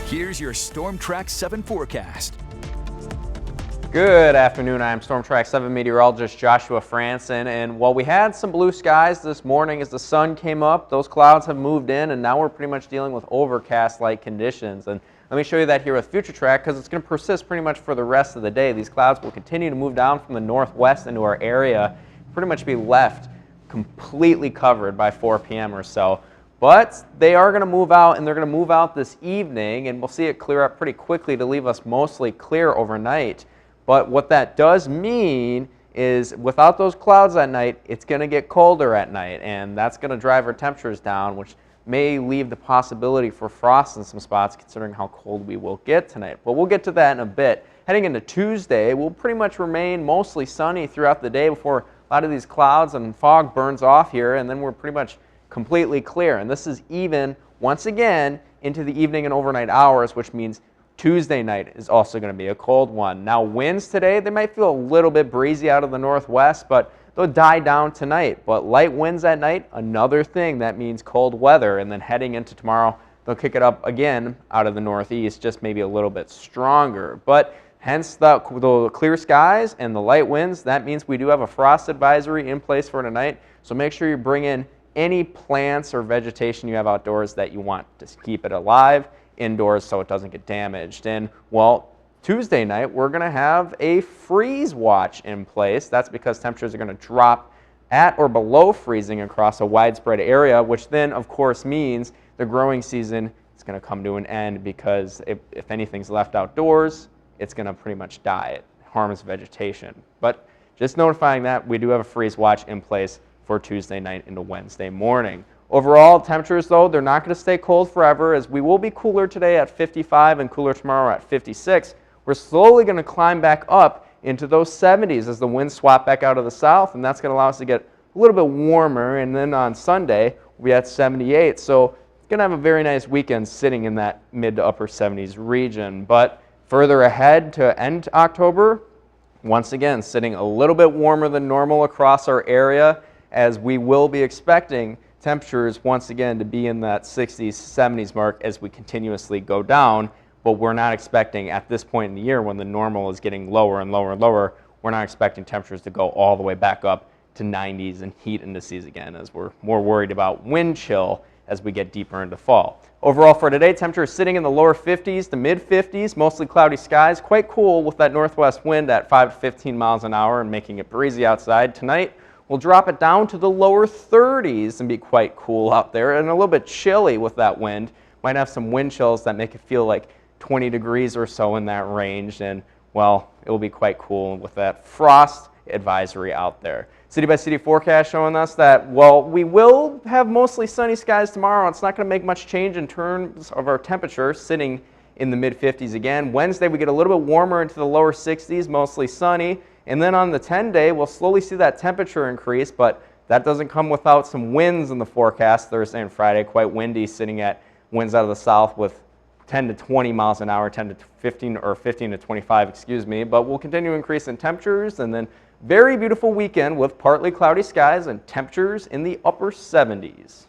Here's your Storm Track 7 forecast. Good afternoon, I'm Storm Track 7 meteorologist Joshua Franson, and while we had some blue skies this morning as the sun came up, those clouds have moved in and now we're pretty much dealing with overcast-like conditions. And let me show you that here with Future Track because it's going to persist pretty much for the rest of the day. These clouds will continue to move down from the northwest into our area, pretty much be left completely covered by 4 p.m. or so. But they are going to move out, and they're going to move out this evening, and we'll see it clear up pretty quickly to leave us mostly clear overnight. But what that does mean is without those clouds at night, it's going to get colder at night, and that's going to drive our temperatures down, which may leave the possibility for frost in some spots considering how cold we will get tonight. But we'll get to that in a bit. Heading into Tuesday, we'll pretty much remain mostly sunny throughout the day before a lot of these clouds and fog burns off here, and then we're pretty much completely clear. And this is even, once again, into the evening and overnight hours, which means Tuesday night is also going to be a cold one. Now, winds today, they might feel a little bit breezy out of the northwest, but they'll die down tonight. But light winds at night, another thing that means cold weather. And then heading into tomorrow, they'll kick it up again out of the northeast, just maybe a little bit stronger. But hence the clear skies and the light winds, that means we do have a frost advisory in place for tonight. So make sure you bring in any plants or vegetation you have outdoors that you want to keep it alive indoors so it doesn't get damaged. And well, Tuesday night we're going to have a freeze watch in place. That's because temperatures are going to drop at or below freezing across a widespread area, which then of course means the growing season is going to come to an end because if anything's left outdoors, it's going to pretty much die. It harms vegetation. But just notifying that we do have a freeze watch in place for Tuesday night into Wednesday morning. Overall, temperatures, though, they're not going to stay cold forever, as we will be cooler today at 55 and cooler tomorrow at 56. We're slowly going to climb back up into those 70s as the winds swap back out of the south, and that's going to allow us to get a little bit warmer. And then on Sunday, we'll be at 78. So going to have a very nice weekend sitting in that mid to upper 70s region. But further ahead to end October, once again, sitting a little bit warmer than normal across our area, as we will be expecting temperatures once again to be in that 60s, 70s mark as we continuously go down. But we're not expecting at this point in the year when the normal is getting lower and lower and lower, we're not expecting temperatures to go all the way back up to 90s and heat indices again, as we're more worried about wind chill as we get deeper into fall. Overall for today, temperatures sitting in the lower 50s to mid 50s, mostly cloudy skies, quite cool with that northwest wind at 5 to 15 miles an hour and making it breezy outside. Tonight, we'll drop it down to the lower 30s and be quite cool out there and a little bit chilly with that wind. Might have some wind chills that make it feel like 20 degrees or so in that range, and well, it will be quite cool with that frost advisory out there. City by city forecast showing us that, well, we will have mostly sunny skies tomorrow. It's not going to make much change in terms of our temperature, sitting in the mid 50s again. Wednesday, we get a little bit warmer into the lower 60s, mostly sunny. And then on the 10-day, we'll slowly see that temperature increase, but that doesn't come without some winds in the forecast Thursday and Friday, quite windy, sitting at winds out of the south with 10 to 20 miles an hour, 10 to 15 or 15 to 25, excuse me. But we'll continue to increase in temperatures, and then very beautiful weekend with partly cloudy skies and temperatures in the upper 70s.